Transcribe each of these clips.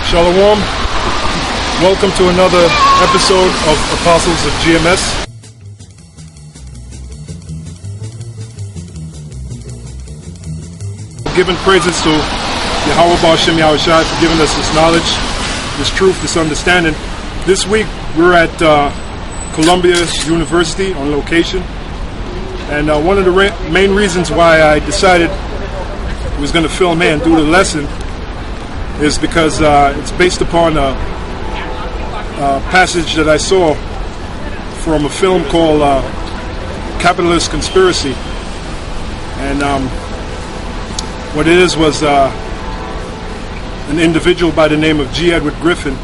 Shalom. Welcome to another episode of Apostles of GMS. Giving praises to Yahweh Ba'Shem Yahushai for giving us this knowledge, this truth, this understanding. This week we're at Columbia University on location, and one of the main reasons why I decided I was going to film here and do the lesson is because it's based upon a passage that I saw from a film called Capitalist Conspiracy. And what it is was an individual by the name of G. Edward Griffin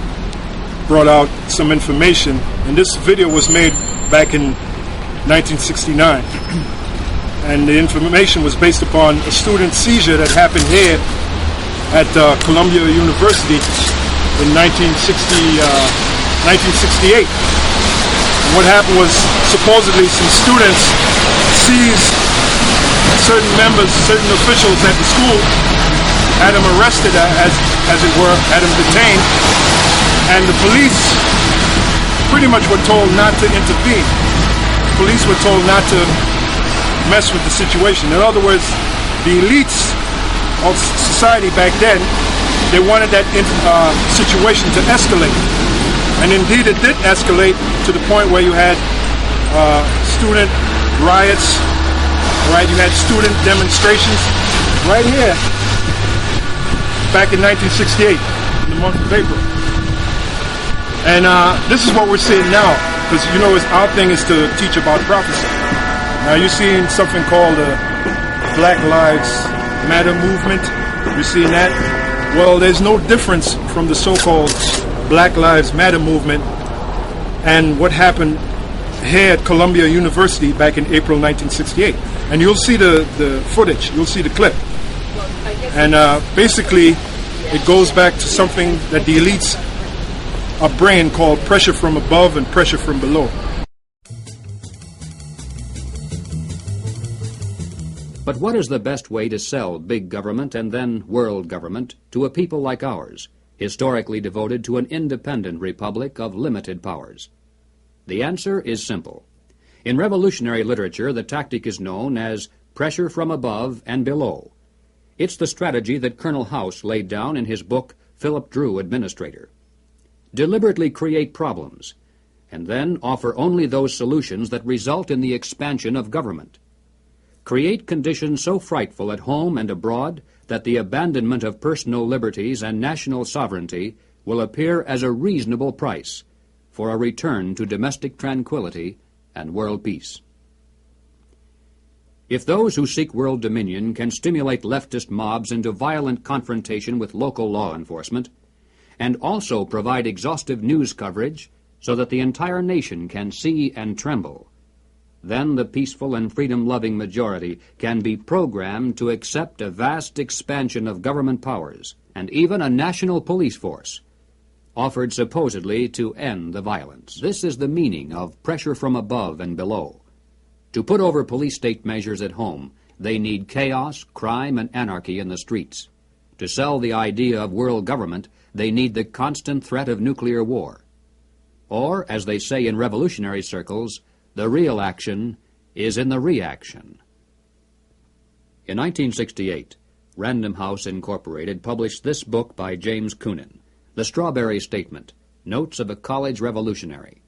brought out some information, and this video was made back in 1969. And the information was based upon a student seizure that happened here at Columbia University in 1968. And what happened was supposedly some students seized certain members, certain officials at the school, had them arrested as it were, had them detained, and the police pretty much were told not to intervene. Police were told not to mess with the situation. In other words, the elites of society back then, they wanted that situation to escalate. And indeed it did escalate to the point where you had student riots, right? You had student demonstrations right here back in 1968, in the month of April. And this is what we're seeing now, because you know our thing is to teach about prophecy. Now you're seeing something called the Black Lives Matter movement. You're seeing that? Well, there's no difference from the so-called Black Lives Matter movement and what happened here at Columbia University back in April 1968. And you'll see the footage, you'll see the clip. And basically, it goes back to something that the elites are bringing called pressure from above and pressure from below. But what is the best way to sell big government and then world government to a people like ours, historically devoted to an independent republic of limited powers? The answer is simple. In revolutionary literature, the tactic is known as pressure from above and below. It's the strategy that Colonel House laid down in his book, Philip Drew, Administrator. Deliberately create problems, and then offer only those solutions that result in the expansion of government. Create conditions so frightful at home and abroad that the abandonment of personal liberties and national sovereignty will appear as a reasonable price for a return to domestic tranquility and world peace. If those who seek world dominion can stimulate leftist mobs into violent confrontation with local law enforcement, and also provide exhaustive news coverage so that the entire nation can see and tremble, then the peaceful and freedom-loving majority can be programmed to accept a vast expansion of government powers and even a national police force, offered supposedly to end the violence. This is the meaning of pressure from above and below. To put over police state measures at home, they need chaos, crime, and anarchy in the streets. To sell the idea of world government, they need the constant threat of nuclear war. Or, as they say in revolutionary circles, the real action is in the reaction. In 1968, Random House Incorporated published this book by James Coonan, The Strawberry Statement, Notes of a College Revolutionary.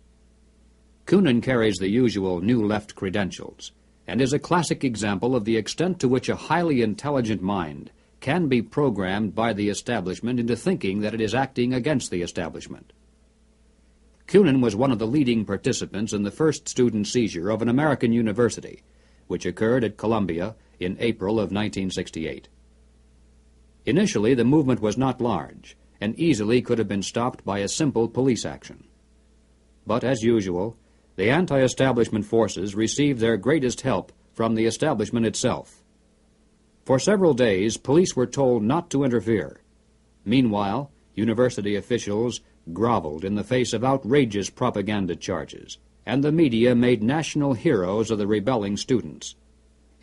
Coonan carries the usual New Left credentials and is a classic example of the extent to which a highly intelligent mind can be programmed by the establishment into thinking that it is acting against the establishment. Coonan was one of the leading participants in the first student seizure of an American university, which occurred at Columbia in April of 1968. Initially, the movement was not large and easily could have been stopped by a simple police action. But as usual, the anti-establishment forces received their greatest help from the establishment itself. For several days, police were told not to interfere. Meanwhile, university officials groveled in the face of outrageous propaganda charges, and the media made national heroes of the rebelling students.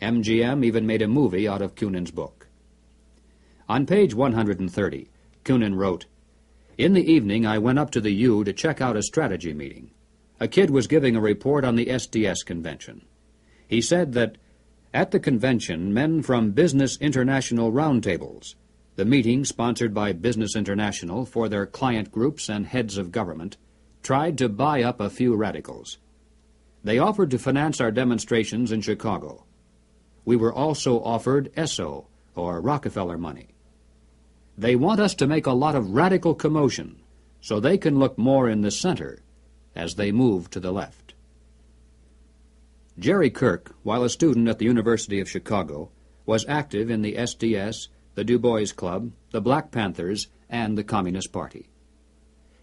MGM even made a movie out of Coonan's book. On page 130, Coonan wrote, In the evening, I went up to the U to check out a strategy meeting. A kid was giving a report on the SDS convention. He said that at the convention, men from Business International roundtables, the meeting sponsored by Business International for their client groups and heads of government, tried to buy up a few radicals. They offered to finance our demonstrations in Chicago. We were also offered ESSO, or Rockefeller money. They want us to make a lot of radical commotion so they can look more in the center as they move to the left. Jerry Kirk, while a student at the University of Chicago, was active in the SDS, the Du Bois Club, the Black Panthers, and the Communist Party.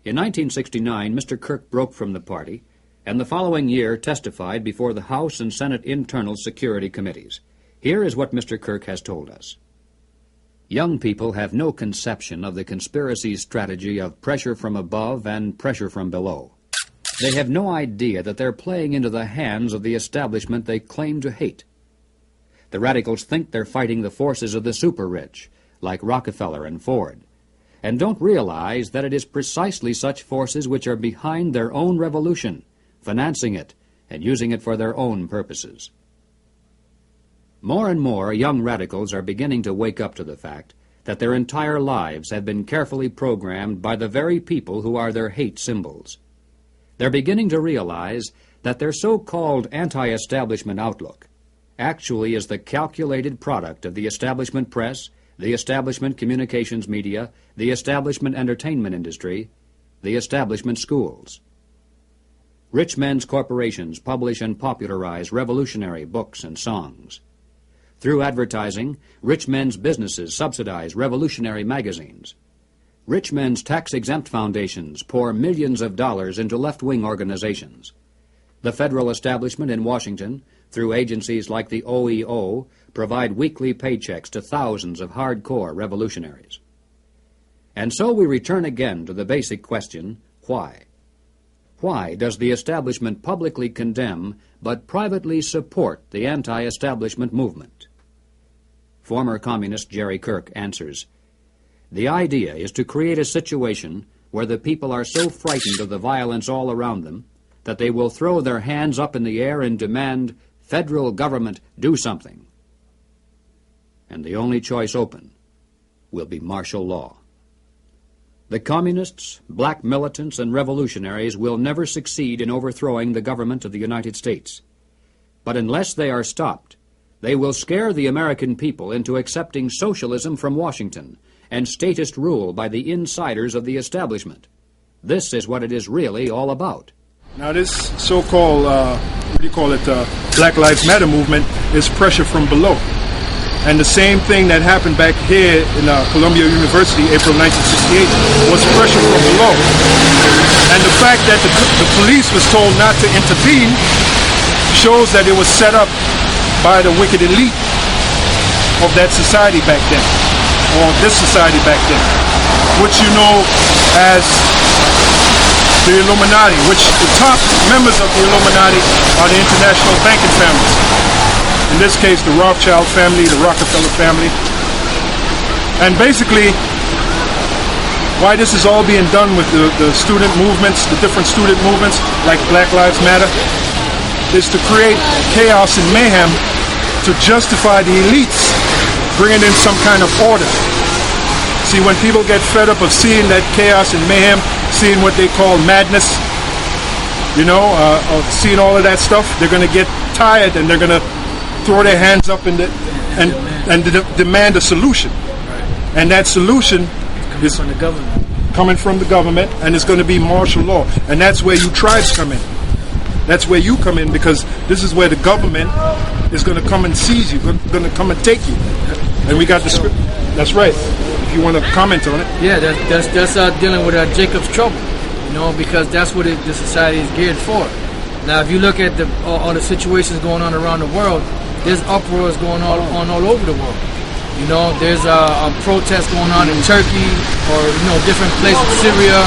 In 1969, Mr. Kirk broke from the party, and the following year testified before the House and Senate Internal Security Committees. Here is what Mr. Kirk has told us. Young people have no conception of the conspiracy's strategy of pressure from above and pressure from below. They have no idea that they're playing into the hands of the establishment they claim to hate. The radicals think they're fighting the forces of the super-rich, like Rockefeller and Ford, and don't realize that it is precisely such forces which are behind their own revolution, financing it, and using it for their own purposes. More and more young radicals are beginning to wake up to the fact that their entire lives have been carefully programmed by the very people who are their hate symbols. They're beginning to realize that their so-called anti-establishment outlook actually is the calculated product of the establishment press, the establishment communications media, the establishment entertainment industry, the establishment schools. Rich men's corporations publish and popularize revolutionary books and songs. Through advertising, rich men's businesses subsidize revolutionary magazines. Rich men's tax-exempt foundations pour millions of dollars into left-wing organizations. The federal establishment in Washington, through agencies like the OEO, provide weekly paychecks to thousands of hardcore revolutionaries. And so we return again to the basic question, why? Why does the establishment publicly condemn but privately support the anti-establishment movement? Former communist Jerry Kirk answers, the idea is to create a situation where the people are so frightened of the violence all around them that they will throw their hands up in the air and demand, federal government, do something. And the only choice open will be martial law. The communists, black militants, and revolutionaries will never succeed in overthrowing the government of the United States. But unless they are stopped, they will scare the American people into accepting socialism from Washington and statist rule by the insiders of the establishment. This is what it is really all about. Now this so-called, Black Lives Matter movement is pressure from below. And the same thing that happened back here in Columbia University, April 1968, was pressure from below. And the fact that the police was told not to intervene shows that it was set up by the wicked elite of that society back then, or this society back then, which you know as the Illuminati, which the top members of the Illuminati are the international banking families. In this case, the Rothschild family, the Rockefeller family. And basically, why this is all being done with the student movements, the different student movements, like Black Lives Matter, is to create chaos and mayhem to justify the elites bringing in some kind of order. See, when people get fed up of seeing that chaos and mayhem, seeing what they call madness, of seeing all of that stuff, they're going to get tired and they're going to throw their hands up and demand a solution. And that solution is coming from the government, and it's going to be martial law. And that's where you tribes come in. That's where you come in, because this is where the government is going to come and seize you, going to come and take you. And we got the script. That's right. If you want to comment on it. Yeah, that's dealing with Jacob's trouble, because that's what the society is geared for. Now, if you look at all the situations going on around the world, there's uproars going on all over the world. There's a protest going on in Turkey or different places, Syria,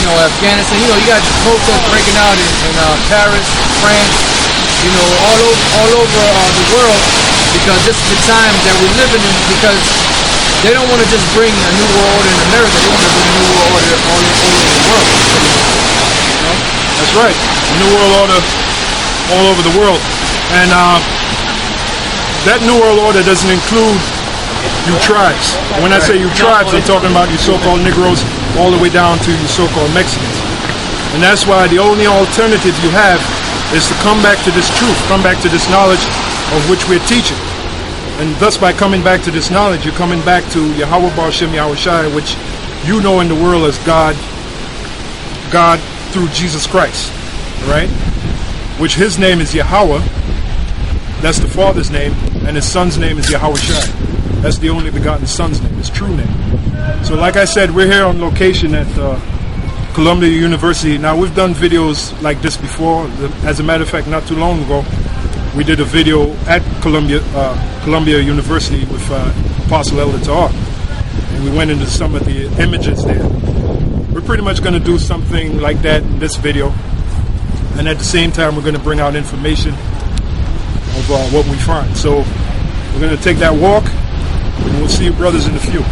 Afghanistan. You got protests breaking out in Paris, France, all over the world, because this is the time that we're living in. Because they don't want to just bring a new world order in America; they want to bring a new world order all over the world. You know? That's right. New World Order all over the world. And that New World Order doesn't include you tribes. When I say you tribes, I'm talking about you so-called Negroes all the way down to you so-called Mexicans. And that's why the only alternative you have is to come back to this truth, come back to this knowledge of which we're teaching. And thus by coming back to this knowledge, you're coming back to Yahweh Ba'Shem Yahweh Shai, which you know in the world as God through Jesus Christ, right? Which his name is Yahweh, that's the Father's name, and his Son's name is Yahweh Shai. That's the only begotten Son's name, his true name. So like I said, we're here on location at Columbia University. Now we've done videos like this before. As a matter of fact, not too long ago, we did a video at Columbia University with Apostle Elder Ta'ar. And we went into some of the images there. We're pretty much going to do something like that in this video. And at the same time, we're going to bring out information of what we find. So we're going to take that walk, and we'll see you brothers in a few.